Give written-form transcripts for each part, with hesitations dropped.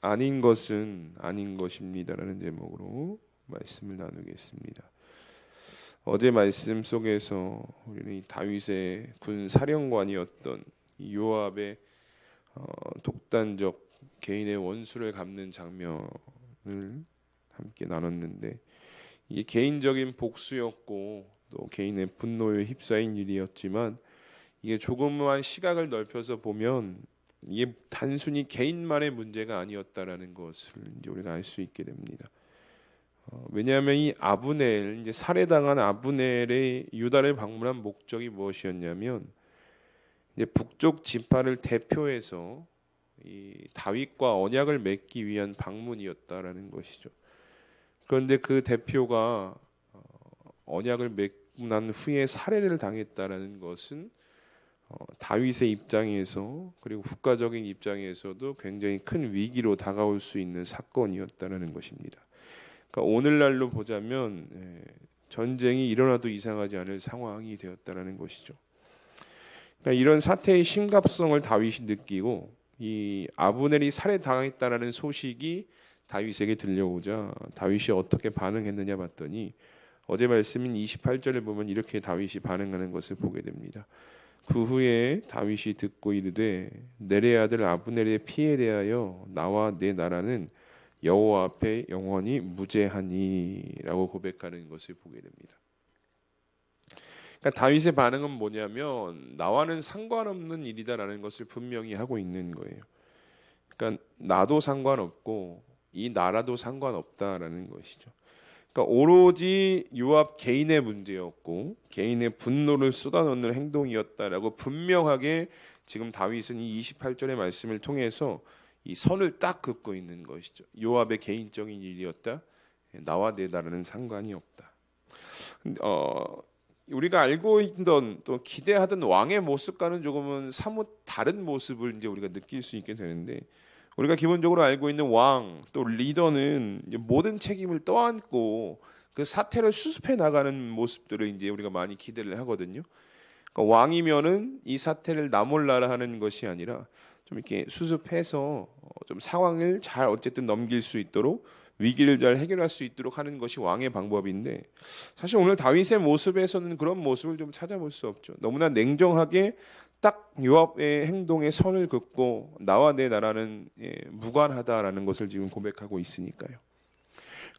아닌 것은 아닌 것입니다라는 제목으로 말씀을 나누겠습니다. 어제 말씀 속에서 우리는 이 다윗의 군 사령관이었던 이 요압의 독단적 개인의 원수를 갚는 장면을 함께 나눴는데, 이게 개인적인 복수였고 또 개인의 분노에 휩싸인 일이었지만, 이게 조금만 시각을 넓혀서 보면 이게 단순히 개인만의 문제가 아니었다라는 것을 이제 우리가 알 수 있게 됩니다. 왜냐하면 이 아브넬, 이제 살해당한 아브넬의 유다를 방문한 목적이 무엇이었냐면, 이제 북쪽 지파를 대표해서 이 다윗과 언약을 맺기 위한 방문이었다라는 것이죠. 그런데 그 대표가 언약을 맺고 난 후에 살해를 당했다라는 것은 다윗의 입장에서, 그리고 국가적인 입장에서도 굉장히 큰 위기로 다가올 수 있는 사건이었다라는 것입니다. 그러니까 오늘날로 보자면 전쟁이 일어나도 이상하지 않을 상황이 되었다라는 것이죠. 그러니까 이런 사태의 심각성을 다윗이 느끼고, 이 아브넬이 살해당했다라는 소식이 다윗에게 들려오자 다윗이 어떻게 반응했느냐 봤더니, 어제 말씀인 28절에 보면 이렇게 다윗이 반응하는 것을 보게 됩니다. 그 후에 다윗이 듣고 이르되 내레 아들 아브넬의 피에 대하여 나와 내 나라는 여호와 앞에 영원히 무죄하니라고 고백하는 것을 보게 됩니다. 그러니까 다윗의 반응은 뭐냐면, 나와는 상관없는 일이다라는 것을 분명히 하고 있는 거예요. 그러니까 나도 상관없고 이 나라도 상관없다라는 것이죠. 그러니까 오로지 요압 개인의 문제였고 개인의 분노를 쏟아놓는 행동이었다라고 분명하게 지금 다윗은 이 28절의 말씀을 통해서 이 선을 딱 긋고 있는 것이죠. 요압의 개인적인 일이었다. 나와 내 나라는 상관이 없다. 우리가 알고 있던 또 기대하던 왕의 모습과는 조금은 사뭇 다른 모습을 이제 우리가 느낄 수 있게 되는데, 우리가 기본적으로 알고 있는 왕 또 리더는 이제 모든 책임을 떠안고 그 사태를 수습해 나가는 모습들을 이제 우리가 많이 기대를 하거든요. 그러니까 왕이면은 이 사태를 나 몰라라 하는 것이 아니라 좀 이렇게 수습해서 좀 상황을 잘 어쨌든 넘길 수 있도록, 위기를 잘 해결할 수 있도록 하는 것이 왕의 방법인데, 사실 오늘 다윗의 모습에서는 그런 모습을 좀 찾아볼 수 없죠. 너무나 냉정하게 딱 요압의 행동에 선을 긋고 나와 내 나라는 무관하다라는 것을 지금 고백하고 있으니까요.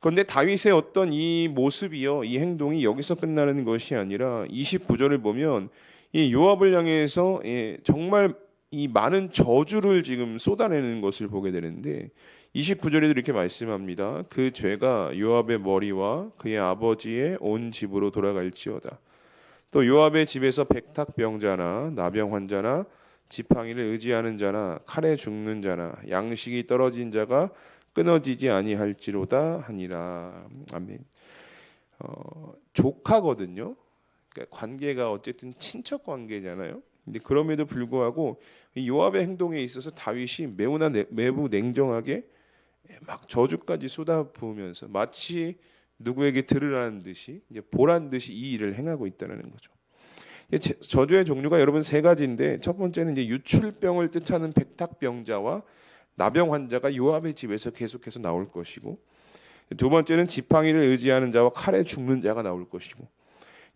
그런데 다윗의 어떤 이 모습이요, 이 행동이 여기서 끝나는 것이 아니라 29절을 보면 이 요압을 향해서 정말 이 많은 저주를 지금 쏟아내는 것을 보게 되는데, 29절에도 이렇게 말씀합니다. 그 죄가 요압의 머리와 그의 아버지의 온 집으로 돌아갈지어다. 또 요압의 집에서 백탁병자나 나병 환자나 지팡이를 의지하는 자나 칼에 죽는 자나 양식이 떨어진 자가 끊어지지 아니할지로다 하니라. 아멘. 조카거든요. 그러니까 관계가 어쨌든 친척 관계잖아요. 근데 그럼에도 불구하고 이 요압의 행동에 있어서 다윗이 매우 냉정하게 막 저주까지 쏟아부으면서 마치 누구에게 들으라는 듯이, 이제 보란 듯이 이 일을 행하고 있다는 거죠. 저주의 종류가 여러분 세 가지인데, 첫 번째는 이제 유출병을 뜻하는 백탁병자와 나병 환자가 요압의 집에서 계속해서 나올 것이고, 두 번째는 지팡이를 의지하는 자와 칼에 죽는 자가 나올 것이고,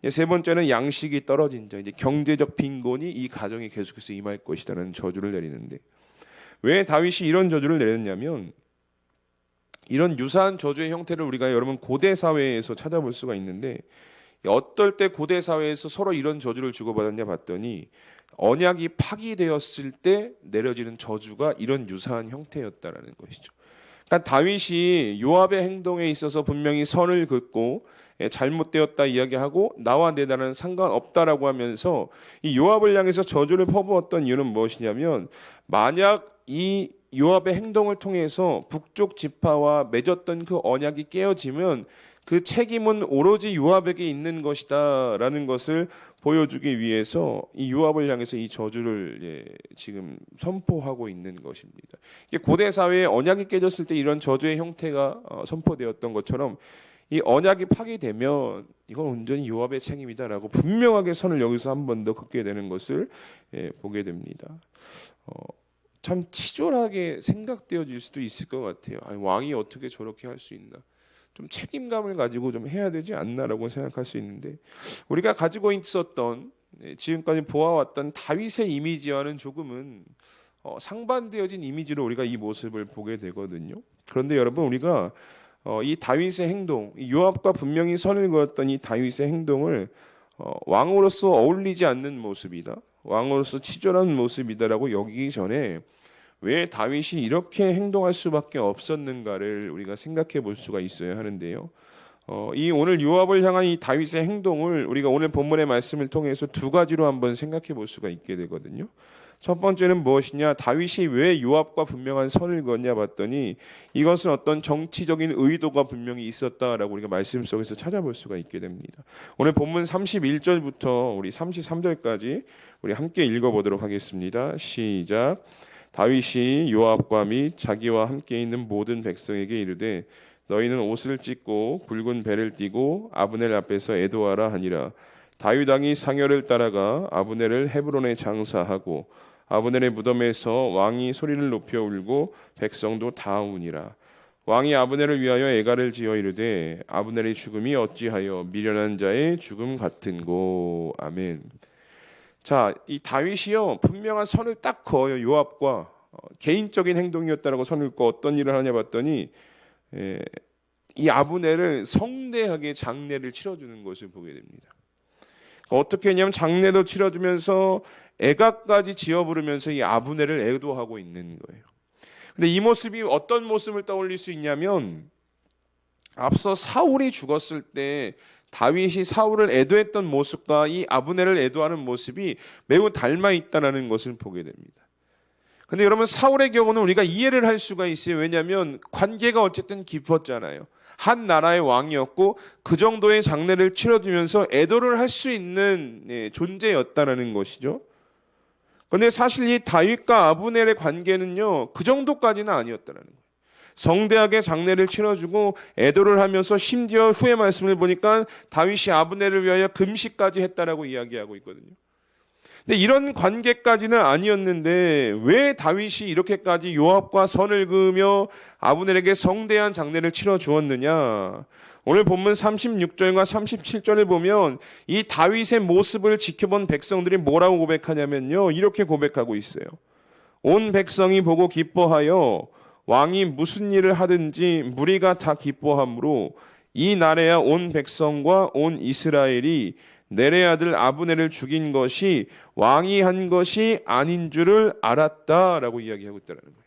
세 번째는 양식이 떨어진 자, 이제 경제적 빈곤이 이 가정에 계속해서 임할 것이라는 저주를 내리는데, 왜 다윗이 이런 저주를 내렸냐면, 이런 유사한 저주의 형태를 우리가 여러분 고대 사회에서 찾아볼 수가 있는데, 어떨 때 고대 사회에서 서로 이런 저주를 주고받았냐 봤더니, 언약이 파기되었을 때 내려지는 저주가 이런 유사한 형태였다라는 것이죠. 그러니까 다윗이 요압의 행동에 있어서 분명히 선을 긋고 잘못되었다 이야기하고 나와 내 나라는 상관없다라고 하면서 이 요압을 향해서 저주를 퍼부었던 이유는 무엇이냐면, 만약 이 요압의 행동을 통해서 북쪽 지파와 맺었던 그 언약이 깨어지면 그 책임은 오로지 요압에게 있는 것이다라는 것을 보여주기 위해서 이 요압을 향해서 이 저주를 지금 선포하고 있는 것입니다. 이게 고대 사회에 언약이 깨졌을 때 이런 저주의 형태가 선포되었던 것처럼, 이 언약이 파기되면 이건 온전히 요압의 책임이다라고 분명하게 선을 여기서 한 번 더 긋게 되는 것을 보게 됩니다. 참 치졸하게 생각되어질 수도 있을 것 같아요. 아니, 왕이 어떻게 저렇게 할 수 있나? 좀 책임감을 가지고 좀 해야 되지 않나라고 생각할 수 있는데, 우리가 가지고 있었던 지금까지 보아왔던 다윗의 이미지와는 조금은 상반되어진 이미지로 우리가 이 모습을 보게 되거든요. 그런데 여러분, 우리가 이 다윗의 행동, 이 요압과 분명히 선을 그었던 이 다윗의 행동을 왕으로서 어울리지 않는 모습이다, 왕으로서 치졸한 모습이다라고 여기기 전에 왜 다윗이 이렇게 행동할 수밖에 없었는가를 우리가 생각해 볼 수가 있어야 하는데요. 이 오늘 요압을 향한 이 다윗의 행동을 우리가 오늘 본문의 말씀을 통해서 두 가지로 한번 생각해 볼 수가 있게 되거든요. 첫 번째는 무엇이냐? 다윗이 왜 요압과 분명한 선을 그었냐 봤더니 이것은 어떤 정치적인 의도가 분명히 있었다라고 우리가 말씀 속에서 찾아볼 수가 있게 됩니다. 오늘 본문 31절부터 우리 33절까지 우리 함께 읽어보도록 하겠습니다. 시작. 다윗이 요압과 및 자기와 함께 있는 모든 백성에게 이르되 너희는 옷을 찢고 굵은 배를 띠고 아브넬 앞에서 애도하라 하니라. 다윗 왕이 상여를 따라가 아브넬을 헤브론에 장사하고 아브넬의 무덤에서 왕이 소리를 높여 울고 백성도 다 우니라. 왕이 아브넬을 위하여 애가를 지어 이르되 아브넬의 죽음이 어찌하여 미련한 자의 죽음 같은고. 아멘. 자, 이 다윗이요 분명한 선을 딱 그어요. 요압과 개인적인 행동이었다라고 선을 그어 어떤 일을 하냐 봤더니 이 아브넬을 성대하게 장례를 치러주는 것을 보게 됩니다. 어떻게 했냐면 장례도 치러주면서 애가까지 지어 부르면서 이 아브넬을 애도하고 있는 거예요. 근데 이 모습이 어떤 모습을 떠올릴 수 있냐면 앞서 사울이 죽었을 때 다윗이 사울을 애도했던 모습과 이 아브넬을 애도하는 모습이 매우 닮아 있다는 것을 보게 됩니다. 근데 여러분, 사울의 경우는 우리가 이해를 할 수가 있어요. 왜냐하면 관계가 어쨌든 깊었잖아요. 한 나라의 왕이었고 그 정도의 장례를 치러주면서 애도를 할 수 있는 존재였다는 것이죠. 그런데 사실 이 다윗과 아브넬의 관계는요 그 정도까지는 아니었다는 거예요. 성대하게 장례를 치러주고 애도를 하면서 심지어 후의 말씀을 보니까 다윗이 아브넬을 위하여 금식까지 했다라고 이야기하고 있거든요. 근데 이런 관계까지는 아니었는데 왜 다윗이 이렇게까지 요압과 선을 그으며 아브넬에게 성대한 장례를 치러 주었느냐? 오늘 본문 36절과 37절을 보면 이 다윗의 모습을 지켜본 백성들이 뭐라고 고백하냐면요, 이렇게 고백하고 있어요. 온 백성이 보고 기뻐하여 왕이 무슨 일을 하든지 무리가 다 기뻐하므로 이 날에야 온 백성과 온 이스라엘이 넬의 아들 아브넬을 죽인 것이 왕이 한 것이 아닌 줄을 알았다라고 이야기하고 있다는 거예요.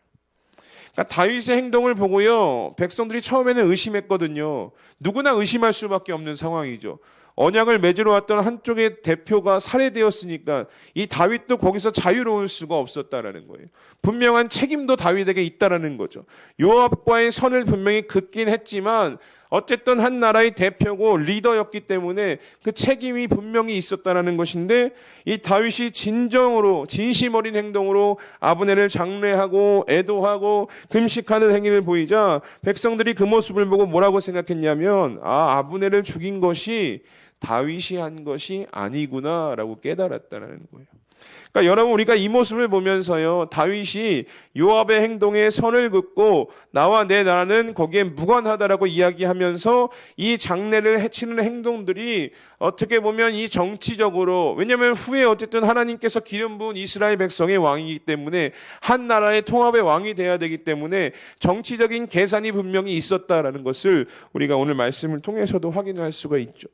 그러니까 다윗의 행동을 보고요 백성들이 처음에는 의심했거든요. 누구나 의심할 수밖에 없는 상황이죠. 언약을 맺으러 왔던 한쪽의 대표가 살해되었으니까 이 다윗도 거기서 자유로울 수가 없었다라는 거예요. 분명한 책임도 다윗에게 있다라는 거죠. 요압과의 선을 분명히 긋긴 했지만 어쨌든 한 나라의 대표고 리더였기 때문에 그 책임이 분명히 있었다라는 것인데 이 다윗이 진정으로 진심 어린 행동으로 아브넬을 장례하고 애도하고 금식하는 행위를 보이자 백성들이 그 모습을 보고 뭐라고 생각했냐면 아브넬을 죽인 것이 다윗이 한 것이 아니구나라고 깨달았다는 거예요. 그러니까 여러분, 우리가 이 모습을 보면서요 다윗이 요압의 행동에 선을 긋고 나와 내 나라는 거기에 무관하다라고 이야기하면서 이 장례를 해치는 행동들이 어떻게 보면 이 정치적으로, 왜냐하면 후에 어쨌든 하나님께서 기름 부은 이스라엘 백성의 왕이기 때문에 한 나라의 통합의 왕이 돼야 되기 때문에 정치적인 계산이 분명히 있었다라는 것을 우리가 오늘 말씀을 통해서도 확인할 수가 있죠.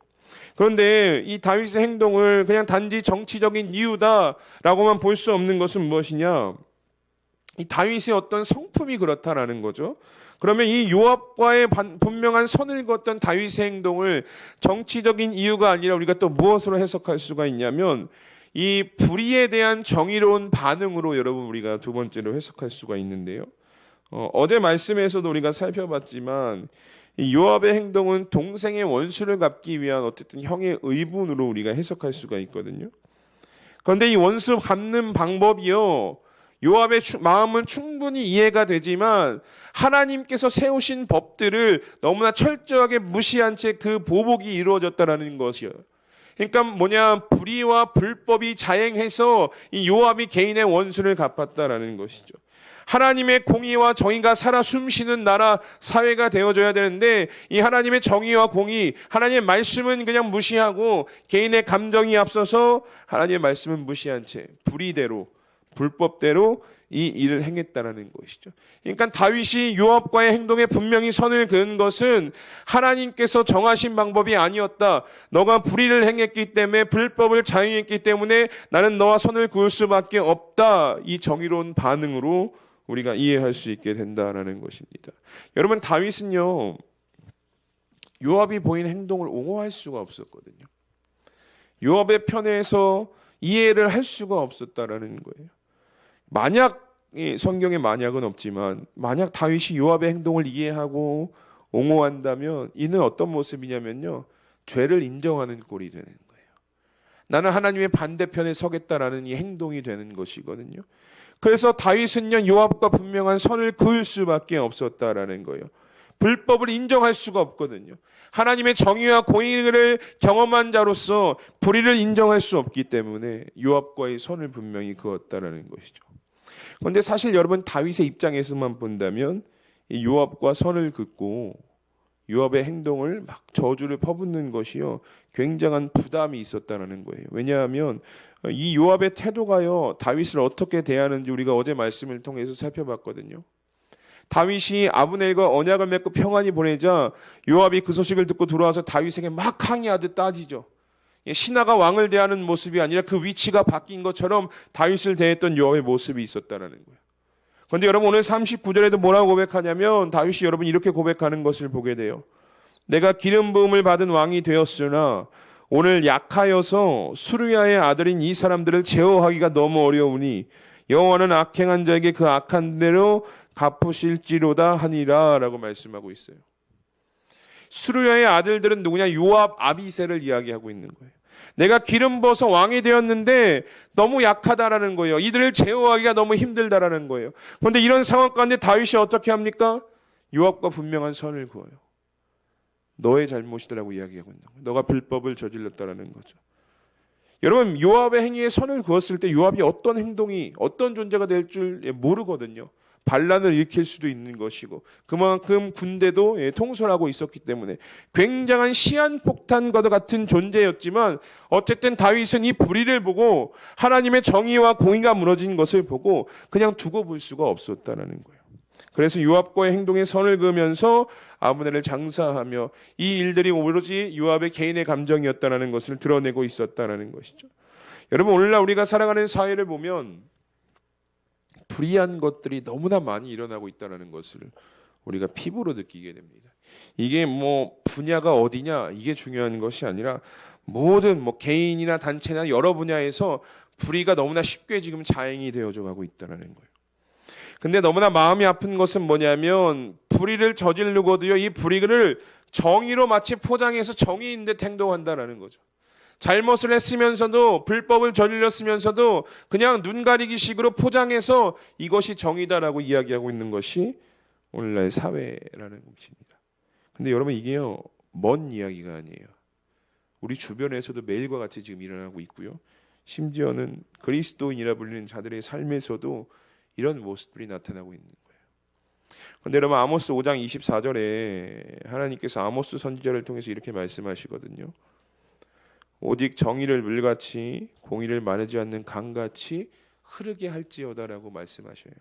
그런데 이 다윗의 행동을 그냥 단지 정치적인 이유다라고만 볼 수 없는 것은 무엇이냐? 이 다윗의 어떤 성품이 그렇다라는 거죠. 그러면 이 요압과의 분명한 선을 그었던 다윗의 행동을 정치적인 이유가 아니라 우리가 또 무엇으로 해석할 수가 있냐면 이 불의에 대한 정의로운 반응으로 여러분 우리가 두 번째로 해석할 수가 있는데요. 어제 말씀에서도 우리가 살펴봤지만 이 요압의 행동은 동생의 원수를 갚기 위한 어쨌든 형의 의분으로 우리가 해석할 수가 있거든요. 그런데 이 원수 갚는 방법이요 요압의 마음은 충분히 이해가 되지만 하나님께서 세우신 법들을 너무나 철저하게 무시한 채 그 보복이 이루어졌다라는 것이요. 그러니까 뭐냐, 불의와 불법이 자행해서 이 요압이 개인의 원수를 갚았다라는 것이죠. 하나님의 공의와 정의가 살아 숨쉬는 나라 사회가 되어줘야 되는데, 이 하나님의 정의와 공의, 하나님의 말씀은 그냥 무시하고 개인의 감정이 앞서서 하나님의 말씀은 무시한 채 불의대로, 불법대로 이 일을 행했다라는 것이죠. 그러니까 다윗이 요압과의 행동에 분명히 선을 그은 것은 하나님께서 정하신 방법이 아니었다. 너가 불의를 행했기 때문에, 불법을 자행했기 때문에 나는 너와 선을 그을 수밖에 없다. 이 정의로운 반응으로 우리가 이해할 수 있게 된다라는 것입니다. 여러분, 다윗은요, 요압이 보인 행동을 옹호할 수가 없었거든요. 요압의 편에서 이해를 할 수가 없었다라는 거예요. 만약, 성경에 만약은 없지만 만약 다윗이 요압의 행동을 이해하고 옹호한다면 이는 어떤 모습이냐면요, 죄를 인정하는 꼴이 되는 거예요. 나는 하나님의 반대편에 서겠다라는 이 행동이 되는 것이거든요. 그래서 다윗은요, 요압과 분명한 선을 그을 수밖에 없었다라는 거예요. 불법을 인정할 수가 없거든요. 하나님의 정의와 공의를 경험한 자로서 불의를 인정할 수 없기 때문에 요압과의 선을 분명히 그었다라는 것이죠. 그런데 사실 여러분, 다윗의 입장에서만 본다면 이 요압과 선을 긋고 요압의 행동을 막 저주를 퍼붓는 것이요, 굉장한 부담이 있었다는 거예요. 왜냐하면 이 요압의 태도가요, 다윗을 어떻게 대하는지 우리가 어제 말씀을 통해서 살펴봤거든요. 다윗이 아브넬과 언약을 맺고 평안히 보내자 요압이 그 소식을 듣고 들어와서 다윗에게 막 항의하듯 따지죠. 신하가 왕을 대하는 모습이 아니라 그 위치가 바뀐 것처럼 다윗을 대했던 요압의 모습이 있었다는 거예요. 그런데 여러분, 오늘 39절에도 뭐라고 고백하냐면 다윗이 여러분 이렇게 고백하는 것을 보게 돼요. 내가 기름 부음을 받은 왕이 되었으나 오늘 약하여서 수르야의 아들인 이 사람들을 제어하기가 너무 어려우니 여호와는 악행한 자에게 그 악한 대로 갚으실지로다 하니라 라고 말씀하고 있어요. 수르야의 아들들은 누구냐? 요압, 아비새를 이야기하고 있는 거예요. 내가 기름 부어서 왕이 되었는데 너무 약하다라는 거예요. 이들을 제어하기가 너무 힘들다라는 거예요. 그런데 이런 상황 가운데 다윗이 어떻게 합니까? 요압과 분명한 선을 그어요. 너의 잘못이라고 이야기하고 있는 거예요. 너가 불법을 저질렀다라는 거죠. 여러분, 요압의 행위에 선을 그었을 때 요압이 어떤 행동이, 어떤 존재가 될 줄 모르거든요. 반란을 일으킬 수도 있는 것이고 그만큼 군대도 통솔하고 있었기 때문에 굉장한 시한폭탄과도 같은 존재였지만, 어쨌든 다윗은 이 불의를 보고 하나님의 정의와 공의가 무너진 것을 보고 그냥 두고 볼 수가 없었다는 거예요. 그래서 요압과의 행동에 선을 그으면서 아브넬을 장사하며 이 일들이 오로지 요압의 개인의 감정이었다는 것을 드러내고 있었다는 것이죠. 여러분, 오늘날 우리가 살아가는 사회를 보면 불의한 것들이 너무나 많이 일어나고 있다는 것을 우리가 피부로 느끼게 됩니다. 이게 뭐 분야가 어디냐 이게 중요한 것이 아니라 모든 개인이나 단체나 여러 분야에서 불의가 너무나 쉽게 지금 자행이 되어져 가고 있다는 거예요. 근데 너무나 마음이 아픈 것은 뭐냐면 불의를 저지르고도요, 이 불의를 정의로 마치 포장해서 정의인 듯 행동한다는 거죠. 잘못을 했으면서도, 불법을 저질렀으면서도 그냥 눈 가리기 식으로 포장해서 이것이 정의다라고 이야기하고 있는 것이 오늘날 사회라는 것입니다. 근데 여러분, 이게요, 먼 이야기가 아니에요. 우리 주변에서도 매일과 같이 지금 일어나고 있고요. 심지어는 그리스도인이라 불리는 자들의 삶에서도 이런 모습들이 나타나고 있는 거예요. 그런데 여러분, 아모스 5장 24절에 하나님께서 아모스 선지자를 통해서 이렇게 말씀하시거든요. 오직 정의를 물같이 공의를 마르지 않는 강같이 흐르게 할지어다라고 말씀하셔요.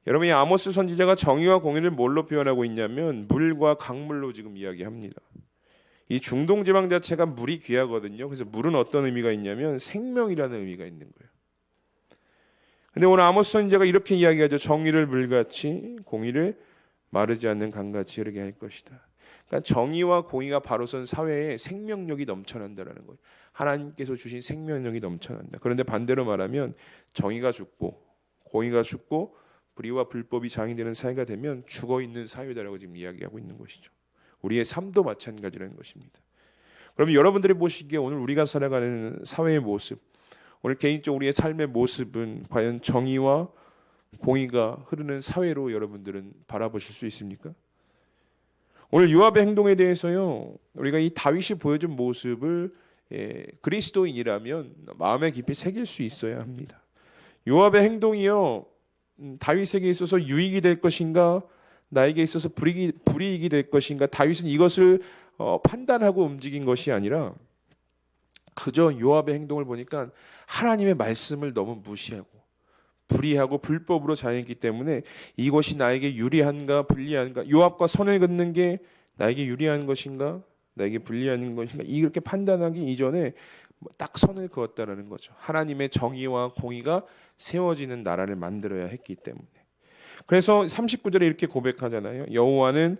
여러분, 이 아모스 선지자가 정의와 공의를 뭘로 표현하고 있냐면 물과 강물로 지금 이야기합니다. 이 중동 지방 자체가 물이 귀하거든요. 그래서 물은 어떤 의미가 있냐면 생명이라는 의미가 있는 거예요. 근데 오늘 아모스 선지자가 이렇게 이야기하죠. 정의를 물같이 공의를 마르지 않는 강같이 흐르게 할 것이다. 그러니까 정의와 공의가 바로 선 사회에 생명력이 넘쳐난다는 거예요. 하나님께서 주신 생명력이 넘쳐난다. 그런데 반대로 말하면 정의가 죽고 공의가 죽고 불의와 불법이 장애되는 사회가 되면 죽어있는 사회다라고 지금 이야기하고 있는 것이죠. 우리의 삶도 마찬가지라는 것입니다. 그러면 여러분들이 보시기에 오늘 우리가 살아가는 사회의 모습, 오늘 개인적으로 우리의 삶의 모습은 과연 정의와 공의가 흐르는 사회로 여러분들은 바라보실 수 있습니까? 오늘 요압의 행동에 대해서요, 우리가 이 다윗이 보여준 모습을 그리스도인이라면 마음에 깊이 새길 수 있어야 합니다. 요압의 행동이요, 다윗에게 있어서 유익이 될 것인가, 나에게 있어서 불이익이 될 것인가. 다윗은 이것을 판단하고 움직인 것이 아니라 그저 요압의 행동을 보니까 하나님의 말씀을 너무 무시하고 불의하고 불법으로 자행했기 때문에 이것이 나에게 유리한가 불리한가, 요압과 선을 긋는 게 나에게 유리한 것인가 나에게 불리한 것인가, 이렇게 판단하기 이전에 딱 선을 그었다라는 거죠. 하나님의 정의와 공의가 세워지는 나라를 만들어야 했기 때문에. 그래서 39절에 이렇게 고백하잖아요. 여호와는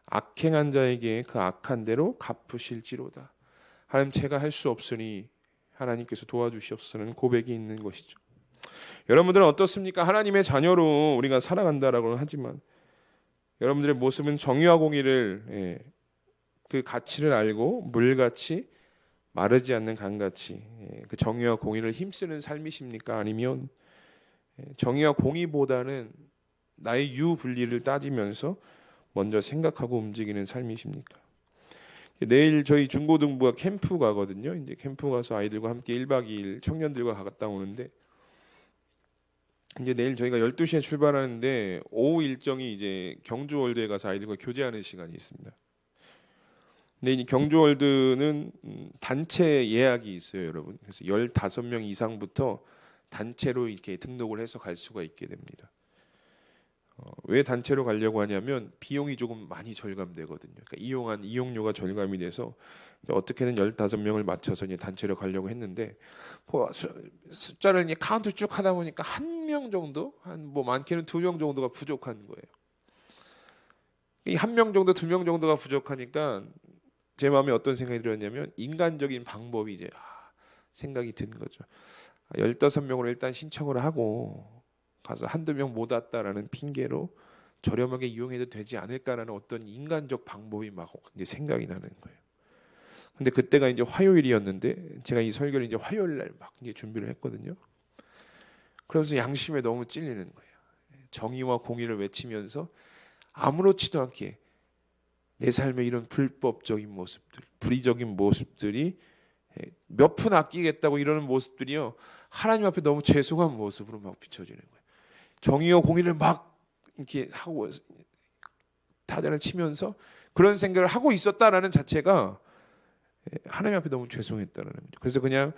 악행한 자에게 그 악한 대로 갚으실지로다. 하나님, 제가 할 수 없으니 하나님께서 도와주시옵소서는 고백이 있는 것이죠. 여러분들은 어떻습니까? 하나님의 자녀로 우리가 살아간다라고 하지만 여러분들의 모습은 정의와 공의를, 그 가치를 알고 물같이 마르지 않는 강같이 그 정의와 공의를 힘쓰는 삶이십니까? 아니면 정의와 공의보다는 나의 유불리를 따지면서 먼저 생각하고 움직이는 삶이십니까? 내일 저희 중고등부가 캠프 가거든요. 이제 캠프 가서 아이들과 함께 1박 2일 청년들과 갔다 오는데, 이제 내일 저희가 12시에 출발하는데 오후 일정이 이제 경주월드에 가서 아이들과 교제하는 시간이 있습니다. 근데 이 경주월드는 단체 예약이 있어요, 여러분. 그래서 15명 이상부터 단체로 이렇게 등록을 해서 갈 수가 있게 됩니다. 왜 단체로 가려고 하냐면 비용이 조금 많이 절감되거든요. 그러니까 이용료가 절감이 돼서 어떻게든 15명을 맞춰서 이제 단체로 가려고 했는데, 숫자를 이제 카운트 쭉 하다 보니까 한 명 정도, 뭐 많게는 2명 정도가 부족한 거예요. 이 1명 정도, 2명 정도가 부족하니까 제 마음에 어떤 생각이 들었냐면 인간적인 방법이 이제 생각이 든 거죠. 15명으로 일단 신청을 하고 가서 한두 명 못 왔다라는 핑계로 저렴하게 이용해도 되지 않을까라는 어떤 인간적 방법이 막 이제 생각이 나는 거예요. 근데 그때가 이제 화요일이었는데 제가 이 설교를 이제 화요일 날 막 이제 준비를 했거든요. 그러면서 양심에 너무 찔리는 거예요. 정의와 공의를 외치면서 아무렇지도 않게 내 삶의 이런 불법적인 모습들, 불의적인 모습들이 몇 푼 아끼겠다고 이러는 모습들이요, 하나님 앞에 너무 죄송한 모습으로 막 비춰지는 거예요. 정의와 공의를 막 이렇게 하고 타자를 치면서 그런 생각을 하고 있었다라는 자체가 하나님 앞에 너무 죄송했다라는 거죠. 그래서 그냥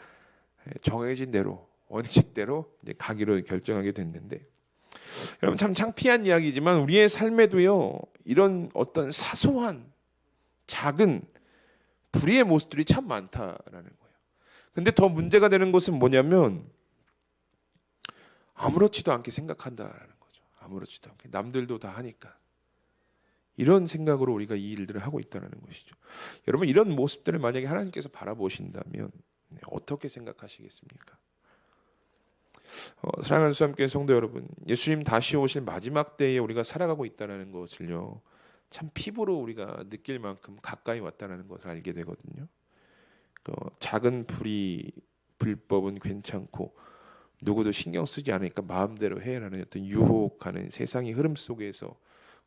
정해진 대로 원칙대로 이제 가기로 결정하게 됐는데, 여러분 참 창피한 이야기지만 우리의 삶에도요 이런 어떤 사소한 작은 불의의 모습들이 참 많다라는 거예요. 근데 더 문제가 되는 것은 뭐냐면 아무렇지도 않게 생각한다라는 거죠. 아무렇지도 않게 남들도 다 하니까, 이런 생각으로 우리가 이 일들을 하고 있다는 것이죠. 여러분, 이런 모습들을 만약에 하나님께서 바라보신다면 어떻게 생각하시겠습니까? 사랑하는 수함교회 성도 여러분, 예수님 다시 오실 마지막 때에 우리가 살아가고 있다는 것을요 참 피부로 우리가 느낄 만큼 가까이 왔다는 것을 알게 되거든요. 작은 불법은 괜찮고 누구도 신경 쓰지 않으니까 마음대로 해라는 어떤 유혹하는 세상의 흐름 속에서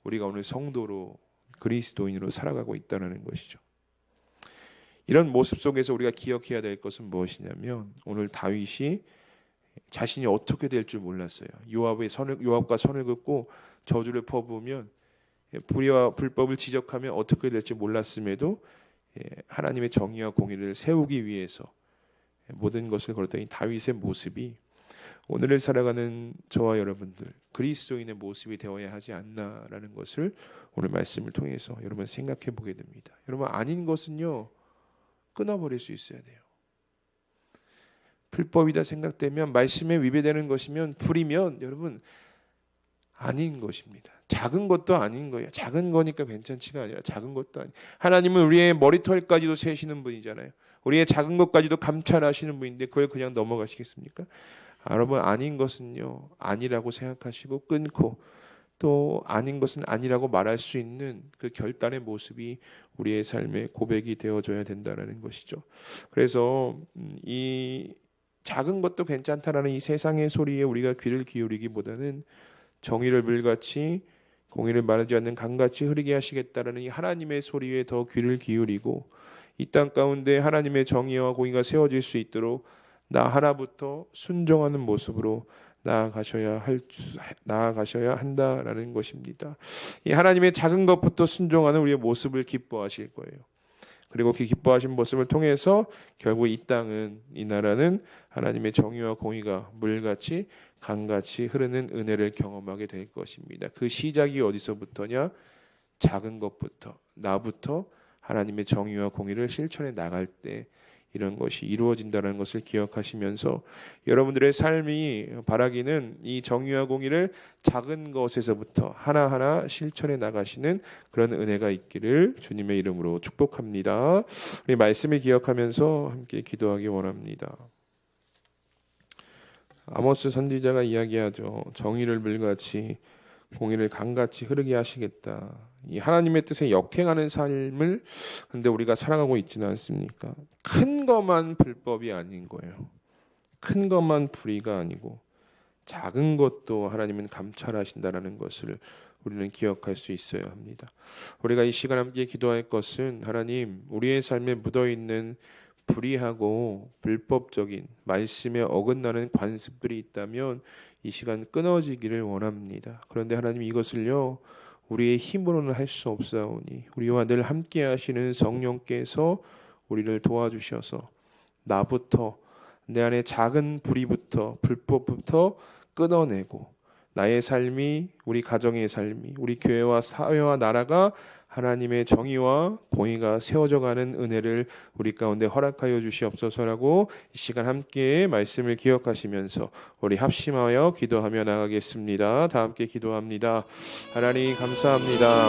우리가 오늘 성도로 그리스도인으로 살아가고 있다는 것이죠. 이런 모습 속에서 우리가 기억해야 될 것은 무엇이냐면, 오늘 다윗이 자신이 어떻게 될 줄 몰랐어요. 요압과 선을 긋고 저주를 퍼부으면, 불의와 불법을 지적하면 어떻게 될지 몰랐음에도 하나님의 정의와 공의를 세우기 위해서 모든 것을 걸었던 이 다윗의 모습이 오늘을 살아가는 저와 여러분들 그리스도인의 모습이 되어야 하지 않나라는 것을 오늘 말씀을 통해서 여러분 생각해 보게 됩니다. 여러분, 아닌 것은요 끊어버릴 수 있어야 돼요. 불법이다 생각되면, 말씀에 위배되는 것이면, 불이면 여러분 아닌 것입니다. 작은 것도 아닌 거예요. 작은 거니까 괜찮지가 아니라 작은 것도 아니. 하나님은 우리의 머리털까지도 세시는 분이잖아요. 우리의 작은 것까지도 감찰하시는 분인데 그걸 그냥 넘어가시겠습니까? 여러분, 아닌 것은요 아니라고 생각하시고 끊고, 또 아닌 것은 아니라고 말할 수 있는 그 결단의 모습이 우리의 삶의 고백이 되어줘야 된다는 것이죠. 그래서 이 작은 것도 괜찮다라는 이 세상의 소리에 우리가 귀를 기울이기보다는 정의를 물같이 공의를 마르지 않는 강같이 흐르게 하시겠다라는 이 하나님의 소리에 더 귀를 기울이고, 이 땅 가운데 하나님의 정의와 공의가 세워질 수 있도록 나 하나부터 순종하는 모습으로 나아가셔야 한다라는 것입니다. 이 하나님의 작은 것부터 순종하는 우리의 모습을 기뻐하실 거예요. 그리고 그 기뻐하신 모습을 통해서 결국 이 땅은, 이 나라는 하나님의 정의와 공의가 물같이 강같이 흐르는 은혜를 경험하게 될 것입니다. 그 시작이 어디서부터냐? 작은 것부터, 나부터 하나님의 정의와 공의를 실천해 나갈 때 이런 것이 이루어진다는 것을 기억하시면서 여러분들의 삶이 바라기는 이 정의와 공의를 작은 것에서부터 하나하나 실천해 나가시는 그런 은혜가 있기를 주님의 이름으로 축복합니다. 우리 말씀을 기억하면서 함께 기도하기 원합니다. 아모스 선지자가 이야기하죠. 정의를 물같이 공의를 강같이 흐르게 하시겠다. 이 하나님의 뜻에 역행하는 삶을 근데 우리가 살아가고 있지는 않습니까? 큰 것만 불법이 아닌 거예요. 큰 것만 불의가 아니고 작은 것도 하나님은 감찰하신다라는 것을 우리는 기억할 수 있어야 합니다. 우리가 이 시간 함께 기도할 것은 하나님, 우리의 삶에 묻어있는 불의하고 불법적인 말씀에 어긋나는 관습들이 있다면 이 시간 끊어지기를 원합니다. 그런데 하나님, 이것을요 우리의 힘으로는 할 수 없사오니 우리와 늘 함께 하시는 성령께서 우리를 도와주셔서 나부터, 내 안에 작은 불의부터, 불법부터 끊어내고 나의 삶이, 우리 가정의 삶이, 우리 교회와 사회와 나라가 하나님의 정의와 공의가 세워져 가는 은혜를 우리 가운데 허락하여 주시옵소서라고 이 시간 함께 말씀을 기억하시면서 우리 합심하여 기도하며 나가겠습니다. 다 함께 기도합니다. 하나님 감사합니다.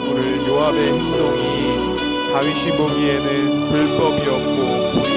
오늘 요압의 행동이 다윗이 보기에는 불법이었고